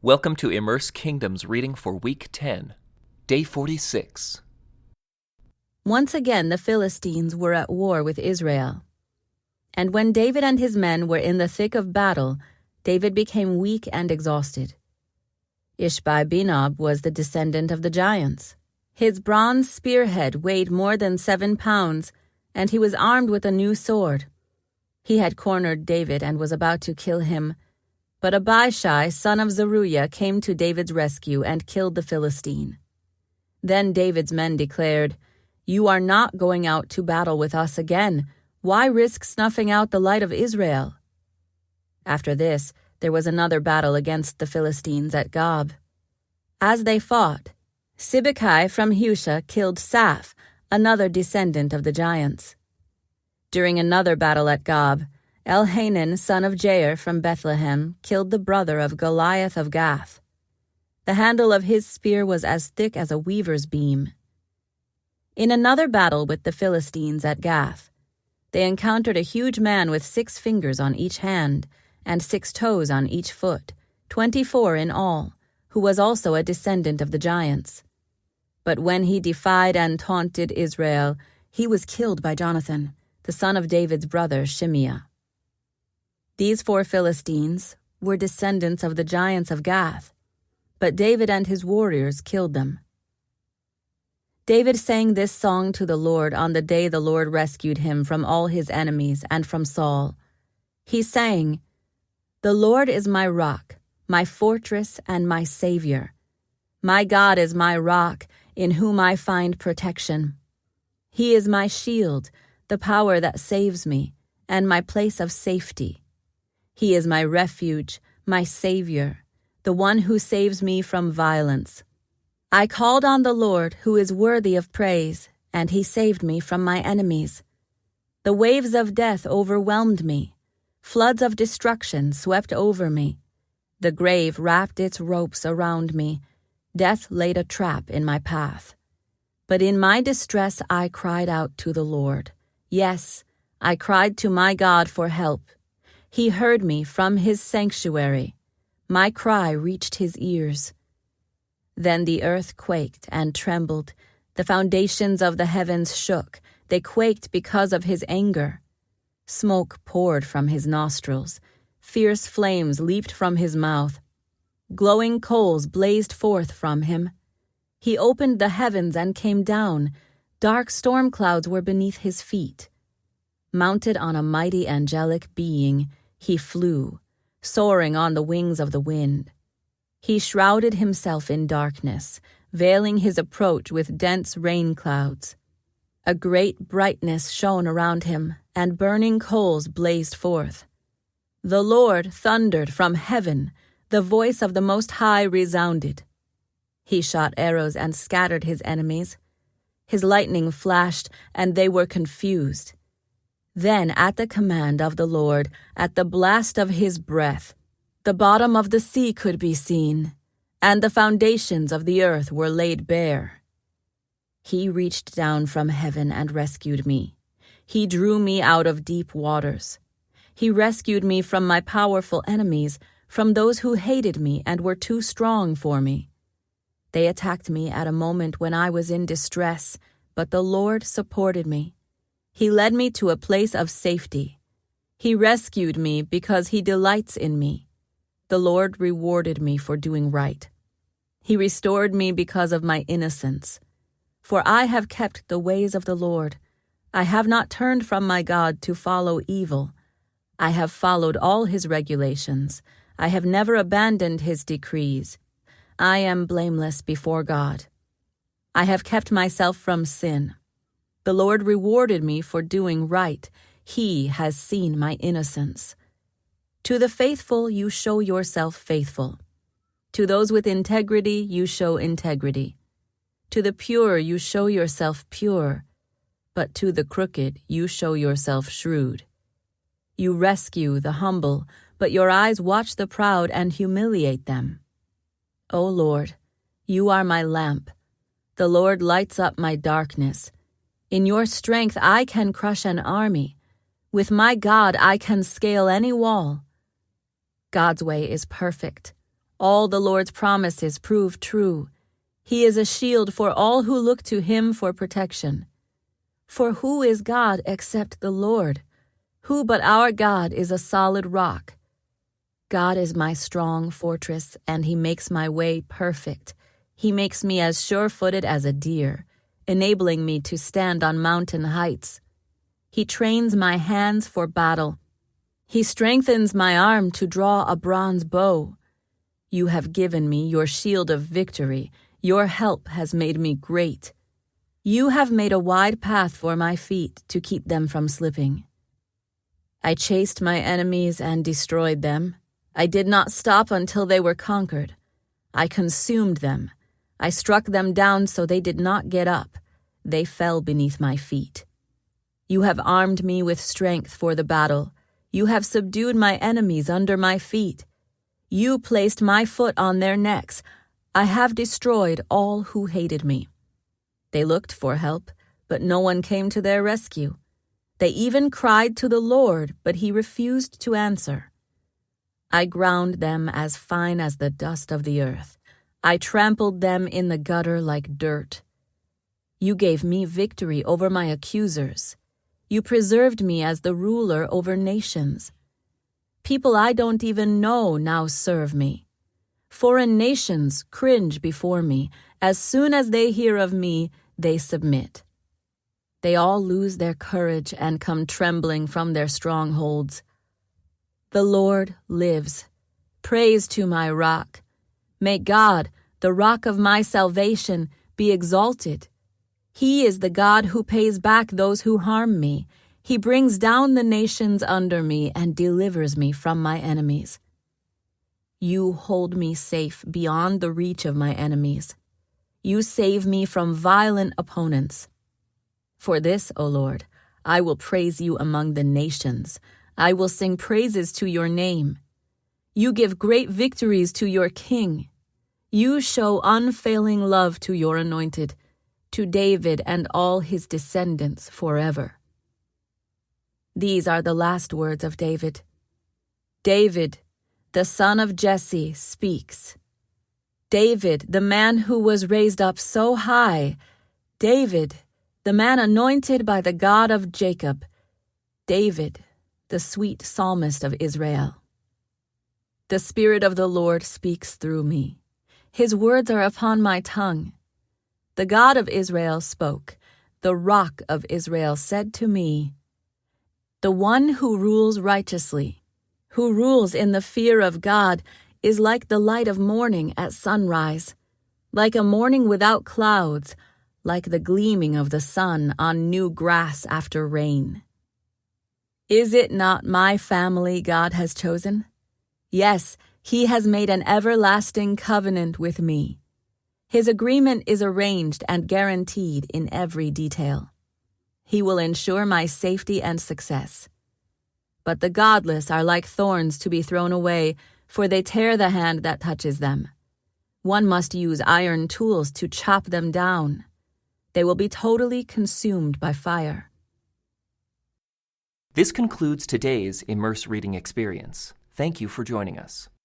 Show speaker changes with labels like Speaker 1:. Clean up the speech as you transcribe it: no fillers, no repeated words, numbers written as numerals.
Speaker 1: Welcome to Immerse Kingdom's reading for Week 10, Day 46.
Speaker 2: Once again the Philistines were at war with Israel. And when David and his men were in the thick of battle, David became weak and exhausted. Ishbi-Benob was the descendant of the giants. His bronze spearhead weighed more than 7 pounds, and he was armed with a new sword. He had cornered David and was about to kill him. But Abishai, son of Zeruiah, came to David's rescue and killed the Philistine. Then David's men declared, "You are not going out to battle with us again. Why risk snuffing out the light of Israel?" After this, there was another battle against the Philistines at Gob. As they fought, Sibbecai from Husha killed Saph, another descendant of the giants. During another battle at Gob, Elhanan, son of Jair from Bethlehem, killed the brother of Goliath of Gath. The handle of his spear was as thick as a weaver's beam. In another battle with the Philistines at Gath, they encountered a huge man with 6 fingers on each hand and 6 toes on each foot, 24 in all, who was also a descendant of the giants. But when he defied and taunted Israel, he was killed by Jonathan, the son of David's brother Shimeah. These 4 Philistines were descendants of the giants of Gath, but David and his warriors killed them. David sang this song to the Lord on the day the Lord rescued him from all his enemies and from Saul. He sang, "The Lord is my rock, my fortress and my Savior. My God is my rock, in whom I find protection. He is my shield, the power that saves me, and my place of safety. He is my refuge, my Savior, the one who saves me from violence. I called on the Lord, who is worthy of praise, and he saved me from my enemies. The waves of death overwhelmed me. Floods of destruction swept over me. The grave wrapped its ropes around me. Death laid a trap in my path. But in my distress I cried out to the Lord. Yes, I cried to my God for help. He heard me from his sanctuary. My cry reached his ears. Then the earth quaked and trembled. The foundations of the heavens shook. They quaked because of his anger. Smoke poured from his nostrils. Fierce flames leaped from his mouth. Glowing coals blazed forth from him. He opened the heavens and came down. Dark storm clouds were beneath his feet. Mounted on a mighty angelic being, he flew, soaring on the wings of the wind. He shrouded himself in darkness, veiling his approach with dense rain clouds. A great brightness shone around him, and burning coals blazed forth. The Lord thundered from heaven. The voice of the Most High resounded. He shot arrows and scattered his enemies. His lightning flashed, and they were confused. Then, at the command of the Lord, at the blast of his breath, the bottom of the sea could be seen, and the foundations of the earth were laid bare. He reached down from heaven and rescued me. He drew me out of deep waters. He rescued me from my powerful enemies, from those who hated me and were too strong for me. They attacked me at a moment when I was in distress, but the Lord supported me. He led me to a place of safety. He rescued me because he delights in me. The Lord rewarded me for doing right. He restored me because of my innocence. For I have kept the ways of the Lord. I have not turned from my God to follow evil. I have followed all his regulations. I have never abandoned his decrees. I am blameless before God. I have kept myself from sin. The Lord rewarded me for doing right. He has seen my innocence. To the faithful you show yourself faithful. To those with integrity you show integrity. To the pure you show yourself pure. But to the crooked you show yourself shrewd. You rescue the humble, but your eyes watch the proud and humiliate them. O Lord, you are my lamp. The Lord lights up my darkness. In your strength I can crush an army. With my God I can scale any wall. God's way is perfect. All the Lord's promises prove true. He is a shield for all who look to him for protection. For who is God except the Lord? Who but our God is a solid rock? God is my strong fortress, and he makes my way perfect. He makes me as sure-footed as a deer, enabling me to stand on mountain heights. He trains my hands for battle. He strengthens my arm to draw a bronze bow. You have given me your shield of victory. Your help has made me great. You have made a wide path for my feet to keep them from slipping. I chased my enemies and destroyed them. I did not stop until they were conquered. I consumed them. I struck them down so they did not get up. They fell beneath my feet. You have armed me with strength for the battle. You have subdued my enemies under my feet. You placed my foot on their necks. I have destroyed all who hated me. They looked for help, but no one came to their rescue. They even cried to the Lord, but he refused to answer. I ground them as fine as the dust of the earth. I trampled them in the gutter like dirt. You gave me victory over my accusers. You preserved me as the ruler over nations. People I don't even know now serve me. Foreign nations cringe before me. As soon as they hear of me, they submit. They all lose their courage and come trembling from their strongholds. The Lord lives. Praise to my rock. May God, the rock of my salvation, be exalted. He is the God who pays back those who harm me. He brings down the nations under me and delivers me from my enemies. You hold me safe beyond the reach of my enemies. You save me from violent opponents. For this, O Lord, I will praise you among the nations. I will sing praises to your name. You give great victories to your king. You show unfailing love to your anointed, to David and all his descendants forever. These are the last words of David. David, the son of Jesse, speaks. David, the man who was raised up so high. David, the man anointed by the God of Jacob. David, the sweet psalmist of Israel. The Spirit of the Lord speaks through me. His words are upon my tongue. The God of Israel spoke. The Rock of Israel said to me, the one who rules righteously, who rules in the fear of God, is like the light of morning at sunrise, like a morning without clouds, like the gleaming of the sun on new grass after rain. Is it not my family God has chosen? Yes, he has made an everlasting covenant with me. His agreement is arranged and guaranteed in every detail. He will ensure my safety and success. But the godless are like thorns to be thrown away, for they tear the hand that touches them. One must use iron tools to chop them down. They will be totally consumed by fire.
Speaker 1: This concludes today's Immerse reading experience. Thank you for joining us.